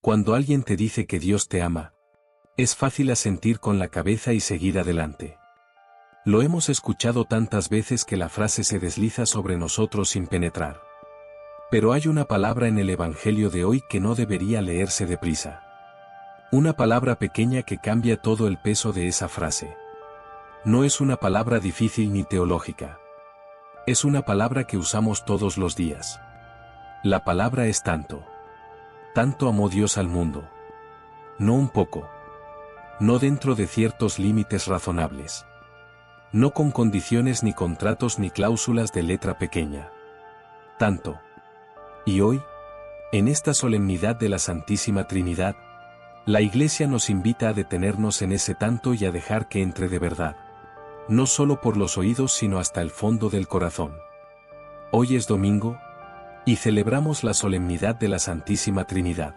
Cuando alguien te dice que Dios te ama, es fácil asentir con la cabeza y seguir adelante. Lo hemos escuchado tantas veces que la frase se desliza sobre nosotros sin penetrar. Pero hay una palabra en el Evangelio de hoy que no debería leerse deprisa. Una palabra pequeña que cambia todo el peso de esa frase. No es una palabra difícil ni teológica. Es una palabra que usamos todos los días. La palabra es tanto. Tanto amó Dios al mundo. No un poco. No dentro de ciertos límites razonables. No con condiciones ni contratos ni cláusulas de letra pequeña. Tanto. Y hoy, en esta solemnidad de la Santísima Trinidad, la Iglesia nos invita a detenernos en ese tanto y a dejar que entre de verdad. No solo por los oídos sino hasta el fondo del corazón. Hoy es domingo, y celebramos la solemnidad de la Santísima Trinidad.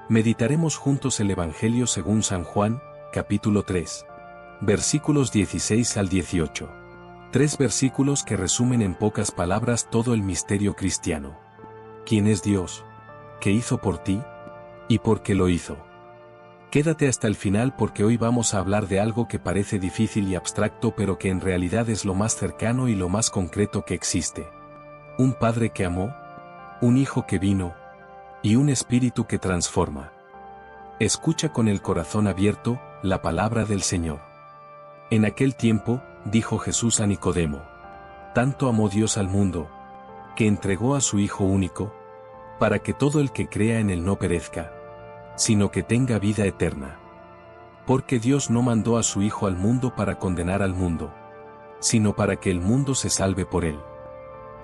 Meditaremos juntos el Evangelio según San Juan, capítulo 3, versículos 16 al 18. 3 versículos que resumen en pocas palabras todo el misterio cristiano. ¿Quién es Dios? ¿Qué hizo por ti? ¿Y por qué lo hizo? Quédate hasta el final porque hoy vamos a hablar de algo que parece difícil y abstracto pero que en realidad es lo más cercano y lo más concreto que existe. Un padre que amó, un hijo que vino, y un espíritu que transforma. Escucha con el corazón abierto la palabra del Señor. En aquel tiempo, dijo Jesús a Nicodemo, tanto amó Dios al mundo, que entregó a su Hijo único, para que todo el que crea en él no perezca, sino que tenga vida eterna. Porque Dios no mandó a su Hijo al mundo para condenar al mundo, sino para que el mundo se salve por él.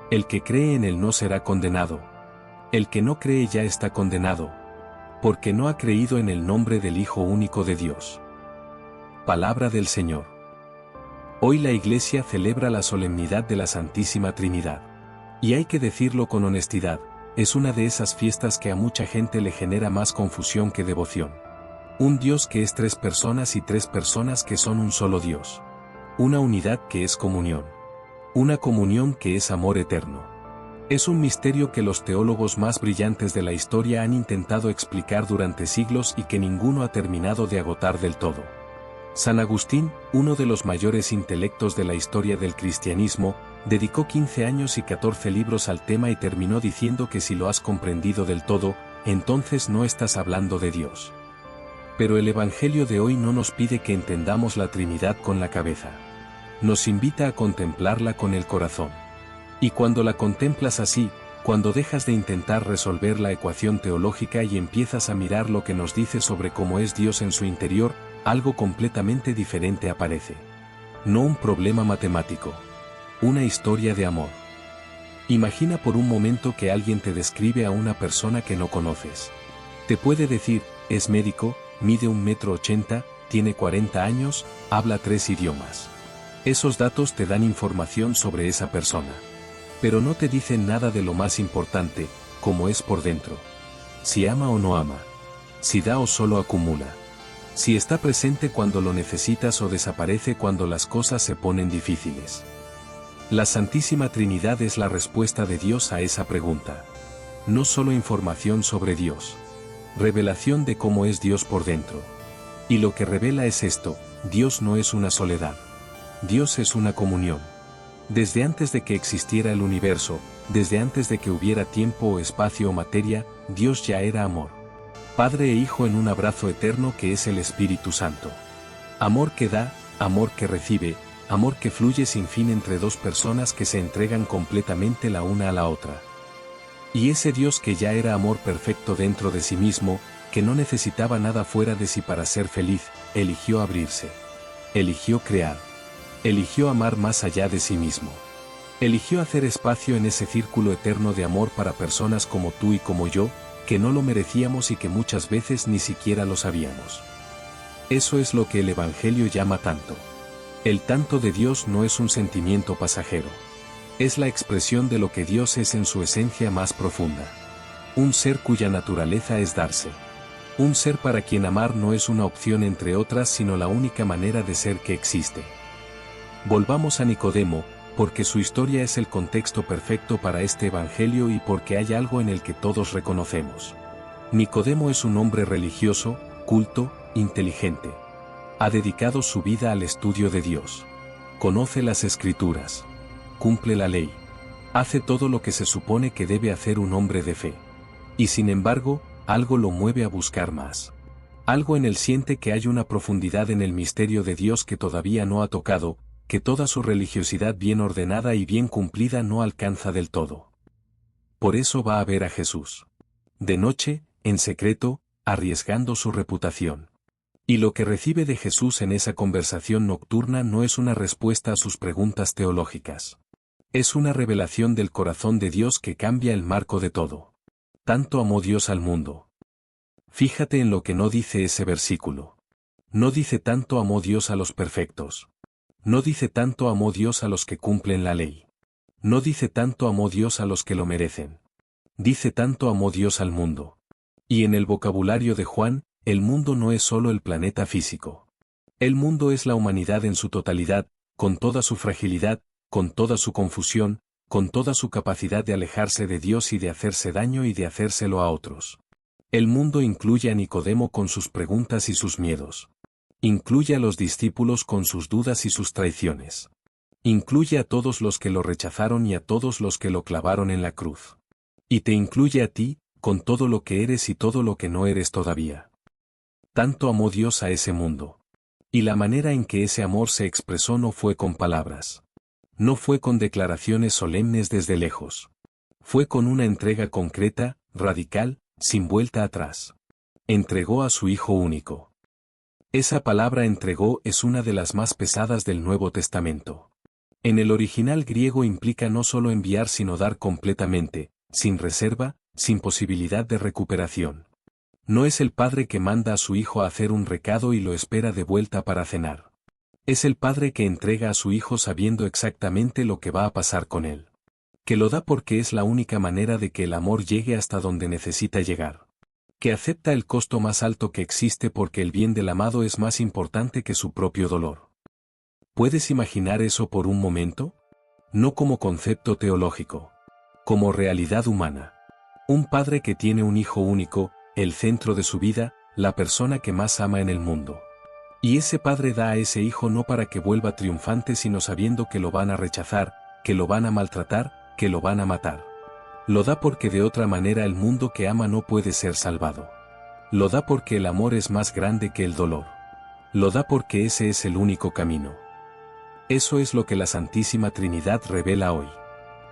El que cree en él no será condenado. El que no cree ya está condenado, porque no ha creído en el nombre del Hijo único de Dios. Palabra del Señor. Hoy la Iglesia celebra la solemnidad de la Santísima Trinidad. Y hay que decirlo con honestidad, es una de esas fiestas que a mucha gente le genera más confusión que devoción. Un Dios que es 3 personas y 3 personas que son un solo Dios. Una unidad que es comunión. Una comunión que es amor eterno. Es un misterio que los teólogos más brillantes de la historia han intentado explicar durante siglos y que ninguno ha terminado de agotar del todo. San Agustín, uno de los mayores intelectos de la historia del cristianismo, dedicó 15 años y 14 libros al tema y terminó diciendo que si lo has comprendido del todo, entonces no estás hablando de Dios. Pero el Evangelio de hoy no nos pide que entendamos la Trinidad con la cabeza. Nos invita a contemplarla con el corazón. Y cuando la contemplas así, cuando dejas de intentar resolver la ecuación teológica y empiezas a mirar lo que nos dice sobre cómo es Dios en su interior, algo completamente diferente aparece. No un problema matemático. Una historia de amor. Imagina por un momento que alguien te describe a una persona que no conoces. Te puede decir, es médico, mide 1,80 m, tiene 40 años, habla 3 idiomas. Esos datos te dan información sobre esa persona. Pero no te dicen nada de lo más importante, cómo es por dentro. Si ama o no ama. Si da o solo acumula. Si está presente cuando lo necesitas o desaparece cuando las cosas se ponen difíciles. La Santísima Trinidad es la respuesta de Dios a esa pregunta. No solo información sobre Dios. Revelación de cómo es Dios por dentro. Y lo que revela es esto, Dios no es una soledad. Dios es una comunión. Desde antes de que existiera el universo, desde antes de que hubiera tiempo o espacio o materia, Dios ya era amor. Padre e Hijo en un abrazo eterno que es el Espíritu Santo. Amor que da, amor que recibe, amor que fluye sin fin entre 2 personas que se entregan completamente la una a la otra. Y ese Dios que ya era amor perfecto dentro de sí mismo, que no necesitaba nada fuera de sí para ser feliz, eligió abrirse. Eligió crear. Eligió amar más allá de sí mismo. Eligió hacer espacio en ese círculo eterno de amor para personas como tú y como yo, que no lo merecíamos y que muchas veces ni siquiera lo sabíamos. Eso es lo que el Evangelio llama tanto. El tanto de Dios no es un sentimiento pasajero. Es la expresión de lo que Dios es en su esencia más profunda. Un ser cuya naturaleza es darse. Un ser para quien amar no es una opción entre otras sino la única manera de ser que existe. Volvamos a Nicodemo, porque su historia es el contexto perfecto para este Evangelio y porque hay algo en el que todos reconocemos. Nicodemo es un hombre religioso, culto, inteligente. Ha dedicado su vida al estudio de Dios. Conoce las Escrituras. Cumple la ley. Hace todo lo que se supone que debe hacer un hombre de fe. Y sin embargo, algo lo mueve a buscar más. Algo en él siente que hay una profundidad en el misterio de Dios que todavía no ha tocado, que toda su religiosidad bien ordenada y bien cumplida no alcanza del todo. Por eso va a ver a Jesús. De noche, en secreto, arriesgando su reputación. Y lo que recibe de Jesús en esa conversación nocturna no es una respuesta a sus preguntas teológicas. Es una revelación del corazón de Dios que cambia el marco de todo. Tanto amó Dios al mundo. Fíjate en lo que no dice ese versículo. No dice tanto amó Dios a los perfectos. No dice tanto amó Dios a los que cumplen la ley. No dice tanto amó Dios a los que lo merecen. Dice tanto amó Dios al mundo. Y en el vocabulario de Juan, el mundo no es solo el planeta físico. El mundo es la humanidad en su totalidad, con toda su fragilidad, con toda su confusión, con toda su capacidad de alejarse de Dios y de hacerse daño y de hacérselo a otros. El mundo incluye a Nicodemo con sus preguntas y sus miedos. Incluye a los discípulos con sus dudas y sus traiciones. Incluye a todos los que lo rechazaron y a todos los que lo clavaron en la cruz. Y te incluye a ti, con todo lo que eres y todo lo que no eres todavía. Tanto amó Dios a ese mundo. Y la manera en que ese amor se expresó no fue con palabras. No fue con declaraciones solemnes desde lejos. Fue con una entrega concreta, radical, sin vuelta atrás. Entregó a su Hijo único. Esa palabra entregó es una de las más pesadas del Nuevo Testamento. En el original griego implica no solo enviar sino dar completamente, sin reserva, sin posibilidad de recuperación. No es el padre que manda a su hijo a hacer un recado y lo espera de vuelta para cenar. Es el padre que entrega a su hijo sabiendo exactamente lo que va a pasar con él. Que lo da porque es la única manera de que el amor llegue hasta donde necesita llegar. Que acepta el costo más alto que existe porque el bien del amado es más importante que su propio dolor. ¿Puedes imaginar eso por un momento? No como concepto teológico. Como realidad humana. Un padre que tiene un hijo único, el centro de su vida, la persona que más ama en el mundo. Y ese padre da a ese hijo no para que vuelva triunfante sino sabiendo que lo van a rechazar, que lo van a maltratar, que lo van a matar. Lo da porque de otra manera el mundo que ama no puede ser salvado. Lo da porque el amor es más grande que el dolor. Lo da porque ese es el único camino. Eso es lo que la Santísima Trinidad revela hoy.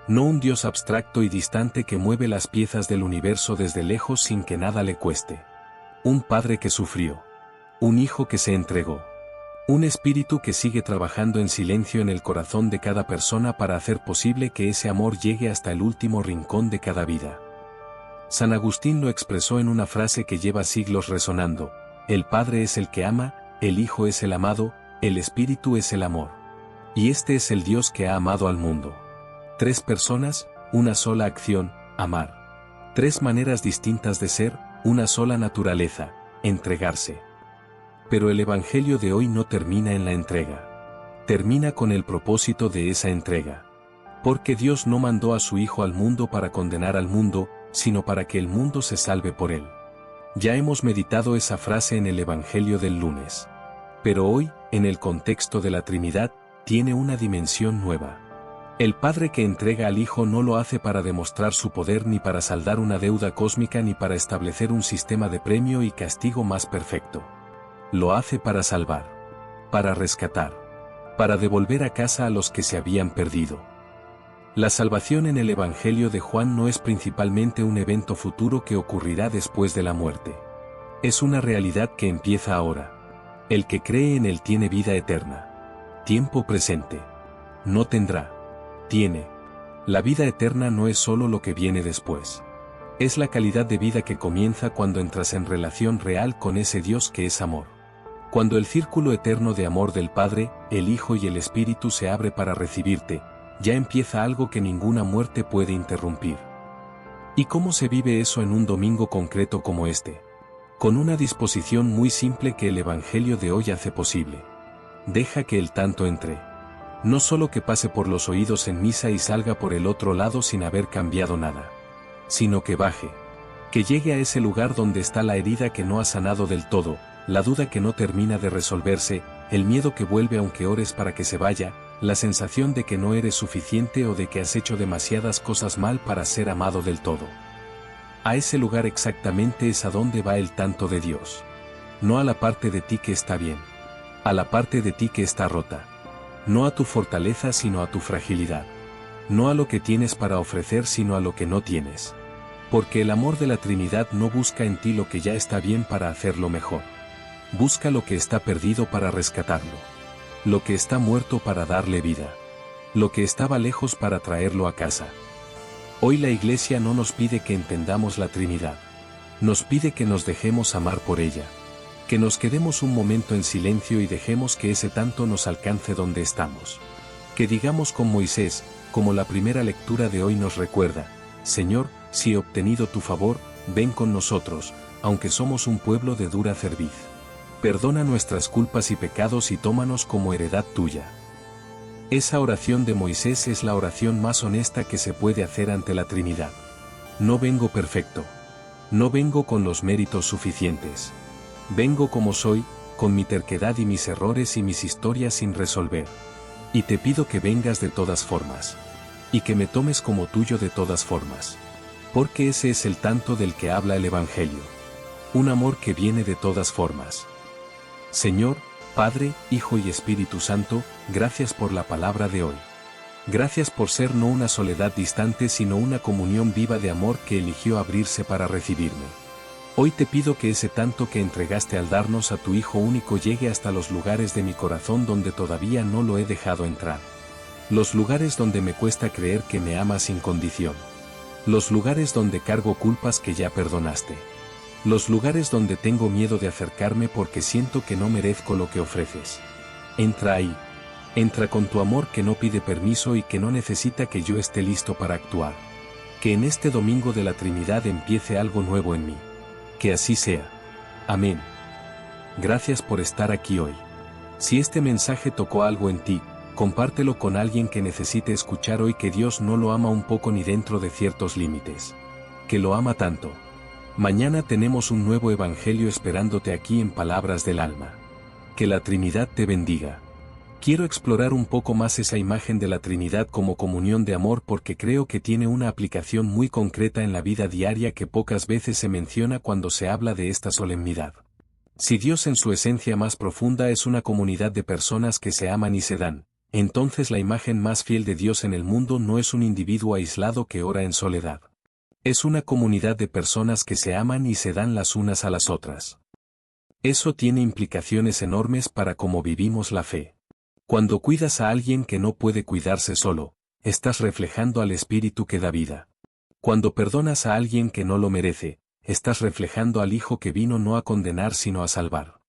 No un Dios abstracto y distante que mueve las piezas del universo desde lejos sin que nada le cueste. Un Padre que sufrió. Un Hijo que se entregó. Un Espíritu que sigue trabajando en silencio en el corazón de cada persona para hacer posible que ese amor llegue hasta el último rincón de cada vida. San Agustín lo expresó en una frase que lleva siglos resonando: el Padre es el que ama, el Hijo es el amado, el Espíritu es el amor. Y este es el Dios que ha amado al mundo. 3 personas, una sola acción, amar. 3 maneras distintas de ser, una sola naturaleza, entregarse. Pero el Evangelio de hoy no termina en la entrega. Termina con el propósito de esa entrega. Porque Dios no mandó a su Hijo al mundo para condenar al mundo, sino para que el mundo se salve por él. Ya hemos meditado esa frase en el Evangelio del lunes. Pero hoy, en el contexto de la Trinidad, tiene una dimensión nueva. El Padre que entrega al Hijo no lo hace para demostrar su poder ni para saldar una deuda cósmica ni para establecer un sistema de premio y castigo más perfecto. Lo hace para salvar. Para rescatar. Para devolver a casa a los que se habían perdido. La salvación en el Evangelio de Juan no es principalmente un evento futuro que ocurrirá después de la muerte. Es una realidad que empieza ahora. El que cree en él tiene vida eterna. Tiempo presente. No tendrá. Tiene. La vida eterna no es solo lo que viene después. Es la calidad de vida que comienza cuando entras en relación real con ese Dios que es amor. Cuando el círculo eterno de amor del Padre, el Hijo y el Espíritu se abre para recibirte, ya empieza algo que ninguna muerte puede interrumpir. ¿Y cómo se vive eso en un domingo concreto como este? Con una disposición muy simple que el Evangelio de hoy hace posible. Deja que el tanto entre. No solo que pase por los oídos en misa y salga por el otro lado sin haber cambiado nada. Sino que baje. Que llegue a ese lugar donde está la herida que no ha sanado del todo, la duda que no termina de resolverse, el miedo que vuelve aunque ores para que se vaya, la sensación de que no eres suficiente o de que has hecho demasiadas cosas mal para ser amado del todo. A ese lugar exactamente es a donde va el tanto de Dios. No a la parte de ti que está bien. A la parte de ti que está rota. No a tu fortaleza sino a tu fragilidad. No a lo que tienes para ofrecer sino a lo que no tienes. Porque el amor de la Trinidad no busca en ti lo que ya está bien para hacerlo mejor. Busca lo que está perdido para rescatarlo. Lo que está muerto para darle vida. Lo que estaba lejos para traerlo a casa. Hoy la Iglesia no nos pide que entendamos la Trinidad. Nos pide que nos dejemos amar por ella. Que nos quedemos un momento en silencio y dejemos que ese tanto nos alcance donde estamos. Que digamos con Moisés, como la primera lectura de hoy nos recuerda: Señor, si he obtenido tu favor, ven con nosotros, aunque somos un pueblo de dura cerviz. Perdona nuestras culpas y pecados y tómanos como heredad tuya. Esa oración de Moisés es la oración más honesta que se puede hacer ante la Trinidad. No vengo perfecto. No vengo con los méritos suficientes. Vengo como soy, con mi terquedad y mis errores y mis historias sin resolver. Y te pido que vengas de todas formas. Y que me tomes como tuyo de todas formas. Porque ese es el tanto del que habla el Evangelio. Un amor que viene de todas formas. Señor, Padre, Hijo y Espíritu Santo, gracias por la palabra de hoy. Gracias por ser no una soledad distante sino una comunión viva de amor que eligió abrirse para recibirme. Hoy te pido que ese tanto que entregaste al darnos a tu Hijo único llegue hasta los lugares de mi corazón donde todavía no lo he dejado entrar. Los lugares donde me cuesta creer que me amas sin condición. Los lugares donde cargo culpas que ya perdonaste. Los lugares donde tengo miedo de acercarme porque siento que no merezco lo que ofreces. Entra ahí. Entra con tu amor que no pide permiso y que no necesita que yo esté listo para actuar. Que en este domingo de la Trinidad empiece algo nuevo en mí. Que así sea. Amén. Gracias por estar aquí hoy. Si este mensaje tocó algo en ti, compártelo con alguien que necesite escuchar hoy que Dios no lo ama un poco ni dentro de ciertos límites. Que lo ama tanto. Mañana tenemos un nuevo evangelio esperándote aquí en Palabras del Alma. Que la Trinidad te bendiga. Quiero explorar un poco más esa imagen de la Trinidad como comunión de amor porque creo que tiene una aplicación muy concreta en la vida diaria que pocas veces se menciona cuando se habla de esta solemnidad. Si Dios en su esencia más profunda es una comunidad de personas que se aman y se dan, entonces la imagen más fiel de Dios en el mundo no es un individuo aislado que ora en soledad. Es una comunidad de personas que se aman y se dan las unas a las otras. Eso tiene implicaciones enormes para cómo vivimos la fe. Cuando cuidas a alguien que no puede cuidarse solo, estás reflejando al Espíritu que da vida. Cuando perdonas a alguien que no lo merece, estás reflejando al Hijo que vino no a condenar sino a salvar.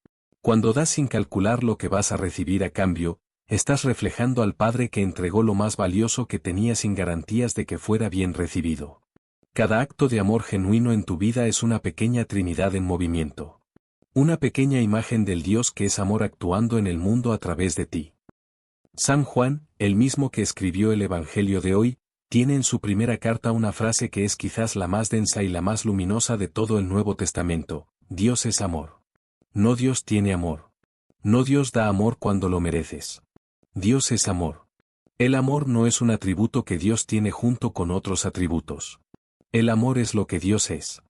Cuando das sin calcular lo que vas a recibir a cambio, estás reflejando al Padre que entregó lo más valioso que tenía sin garantías de que fuera bien recibido. Cada acto de amor genuino en tu vida es una pequeña Trinidad en movimiento. Una pequeña imagen del Dios que es amor actuando en el mundo a través de ti. San Juan, el mismo que escribió el Evangelio de hoy, tiene en su primera carta una frase que es quizás la más densa y la más luminosa de todo el Nuevo Testamento: Dios es amor. No Dios tiene amor. No Dios da amor cuando lo mereces. Dios es amor. El amor no es un atributo que Dios tiene junto con otros atributos. El amor es lo que Dios es.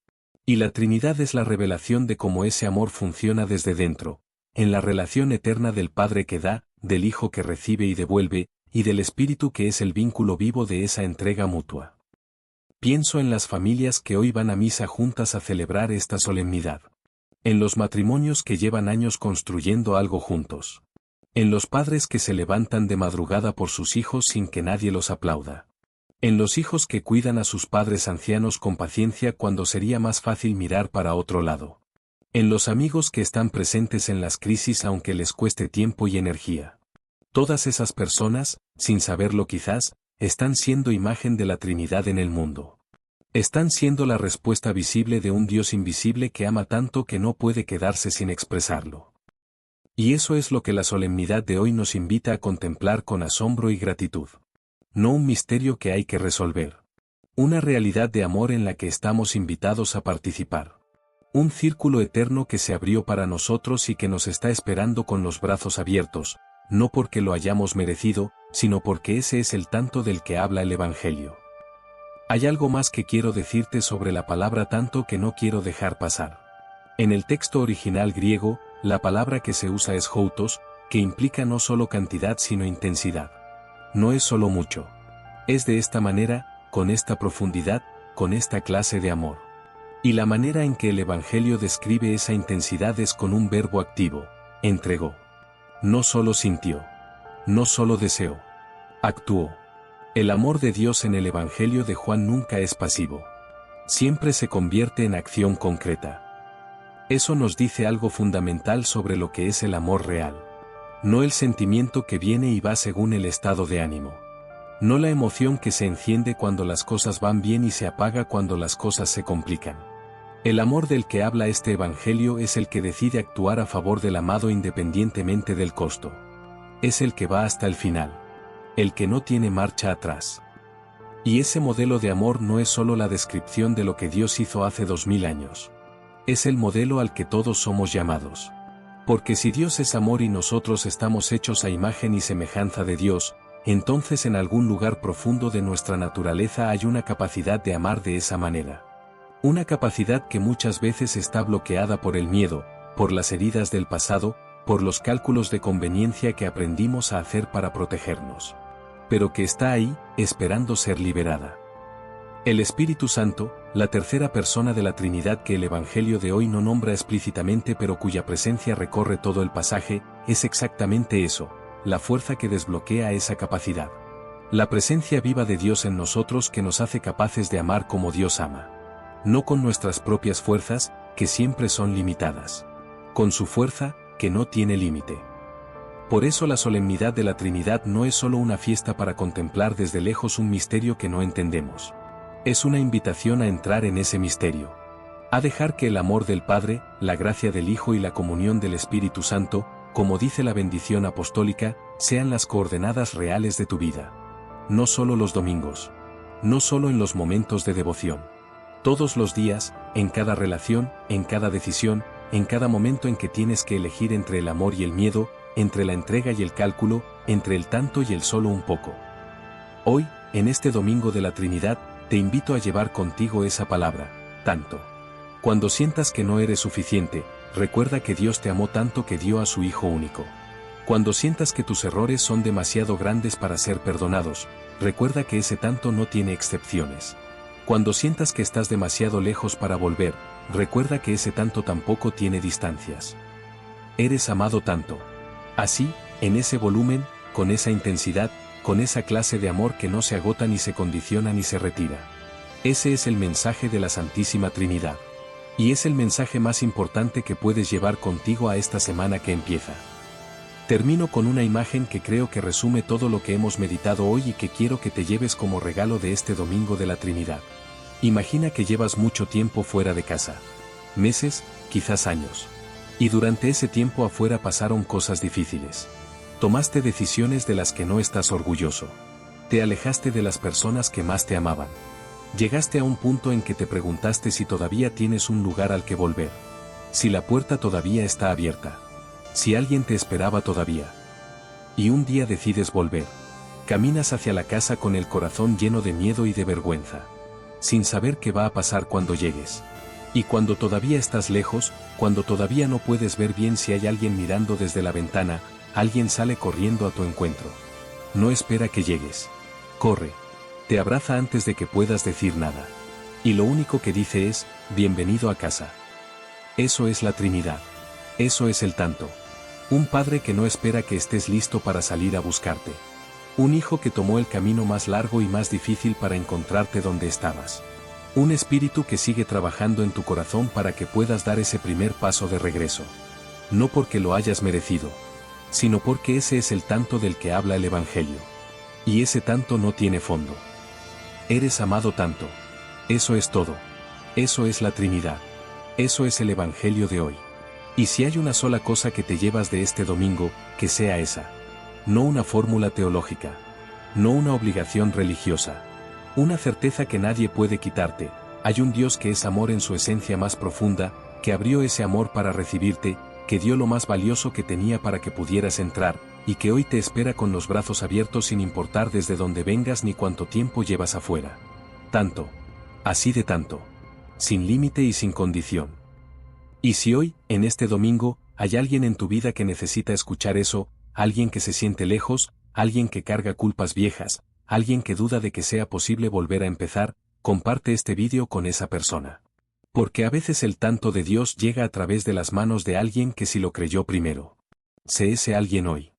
Y la Trinidad es la revelación de cómo ese amor funciona desde dentro, en la relación eterna del Padre que da, del Hijo que recibe y devuelve, y del Espíritu que es el vínculo vivo de esa entrega mutua. Pienso en las familias que hoy van a misa juntas a celebrar esta solemnidad. En los matrimonios que llevan años construyendo algo juntos. En los padres que se levantan de madrugada por sus hijos sin que nadie los aplauda. En los hijos que cuidan a sus padres ancianos con paciencia cuando sería más fácil mirar para otro lado. En los amigos que están presentes en las crisis aunque les cueste tiempo y energía. Todas esas personas, sin saberlo quizás, están siendo imagen de la Trinidad en el mundo. Están siendo la respuesta visible de un Dios invisible que ama tanto que no puede quedarse sin expresarlo. Y eso es lo que la solemnidad de hoy nos invita a contemplar con asombro y gratitud. No un misterio que hay que resolver. Una realidad de amor en la que estamos invitados a participar. Un círculo eterno que se abrió para nosotros y que nos está esperando con los brazos abiertos, no porque lo hayamos merecido, sino porque ese es el tanto del que habla el Evangelio. Hay algo más que quiero decirte sobre la palabra tanto que no quiero dejar pasar. En el texto original griego, la palabra que se usa es houtos, que implica no solo cantidad sino intensidad. No es solo mucho. Es de esta manera, con esta profundidad, con esta clase de amor. Y la manera en que el Evangelio describe esa intensidad es con un verbo activo: entregó. No solo sintió. No solo deseó. Actuó. El amor de Dios en el Evangelio de Juan nunca es pasivo. Siempre se convierte en acción concreta. Eso nos dice algo fundamental sobre lo que es el amor real. No el sentimiento que viene y va según el estado de ánimo. No la emoción que se enciende cuando las cosas van bien y se apaga cuando las cosas se complican. El amor del que habla este Evangelio es el que decide actuar a favor del amado independientemente del costo. Es el que va hasta el final. El que no tiene marcha atrás. Y ese modelo de amor no es solo la descripción de lo que Dios hizo hace 2000 años. Es el modelo al que todos somos llamados. Porque si Dios es amor y nosotros estamos hechos a imagen y semejanza de Dios, entonces en algún lugar profundo de nuestra naturaleza hay una capacidad de amar de esa manera. Una capacidad que muchas veces está bloqueada por el miedo, por las heridas del pasado, por los cálculos de conveniencia que aprendimos a hacer para protegernos. Pero que está ahí, esperando ser liberada. El Espíritu Santo, la tercera persona de la Trinidad que el Evangelio de hoy no nombra explícitamente pero cuya presencia recorre todo el pasaje, es exactamente eso, la fuerza que desbloquea esa capacidad. La presencia viva de Dios en nosotros que nos hace capaces de amar como Dios ama. No con nuestras propias fuerzas, que siempre son limitadas. Con su fuerza, que no tiene límite. Por eso la solemnidad de la Trinidad no es solo una fiesta para contemplar desde lejos un misterio que no entendemos. Es una invitación a entrar en ese misterio. A dejar que el amor del Padre, la gracia del Hijo y la comunión del Espíritu Santo, como dice la bendición apostólica, sean las coordenadas reales de tu vida. No solo los domingos. No solo en los momentos de devoción. Todos los días, en cada relación, en cada decisión, en cada momento en que tienes que elegir entre el amor y el miedo, entre la entrega y el cálculo, entre el tanto y el solo un poco. Hoy, en este domingo de la Trinidad, te invito a llevar contigo esa palabra, tanto. Cuando sientas que no eres suficiente, recuerda que Dios te amó tanto que dio a su Hijo único. Cuando sientas que tus errores son demasiado grandes para ser perdonados, recuerda que ese tanto no tiene excepciones. Cuando sientas que estás demasiado lejos para volver, recuerda que ese tanto tampoco tiene distancias. Eres amado tanto. Así, en ese volumen, con esa intensidad, con esa clase de amor que no se agota ni se condiciona ni se retira. Ese es el mensaje de la Santísima Trinidad. Y es el mensaje más importante que puedes llevar contigo a esta semana que empieza. Termino con una imagen que creo que resume todo lo que hemos meditado hoy y que quiero que te lleves como regalo de este domingo de la Trinidad. Imagina que llevas mucho tiempo fuera de casa. Meses, quizás años. Y durante ese tiempo afuera pasaron cosas difíciles. Tomaste decisiones de las que no estás orgulloso. Te alejaste de las personas que más te amaban. Llegaste a un punto en que te preguntaste si todavía tienes un lugar al que volver. Si la puerta todavía está abierta. Si alguien te esperaba todavía. Y un día decides volver. Caminas hacia la casa con el corazón lleno de miedo y de vergüenza. Sin saber qué va a pasar cuando llegues. Y cuando todavía estás lejos, cuando todavía no puedes ver bien si hay alguien mirando desde la ventana, alguien sale corriendo a tu encuentro. No espera que llegues. Corre. Te abraza antes de que puedas decir nada. Y lo único que dice es, bienvenido a casa. Eso es la Trinidad. Eso es el tanto. Un padre que no espera que estés listo para salir a buscarte. Un hijo que tomó el camino más largo y más difícil para encontrarte donde estabas. Un espíritu que sigue trabajando en tu corazón para que puedas dar ese primer paso de regreso. No porque lo hayas merecido, sino porque ese es el tanto del que habla el Evangelio. Y ese tanto no tiene fondo. Eres amado tanto. Eso es todo. Eso es la Trinidad. Eso es el Evangelio de hoy. Y si hay una sola cosa que te llevas de este domingo, que sea esa. No una fórmula teológica. No una obligación religiosa. Una certeza que nadie puede quitarte. Hay un Dios que es amor en su esencia más profunda, que abrió ese amor para recibirte, que dio lo más valioso que tenía para que pudieras entrar, y que hoy te espera con los brazos abiertos sin importar desde dónde vengas ni cuánto tiempo llevas afuera. Tanto. Así de tanto. Sin límite y sin condición. Y si hoy, en este domingo, hay alguien en tu vida que necesita escuchar eso, alguien que se siente lejos, alguien que carga culpas viejas, alguien que duda de que sea posible volver a empezar, comparte este vídeo con esa persona. Porque a veces el tanto de Dios llega a través de las manos de alguien que sí lo creyó primero. Sé ese alguien hoy.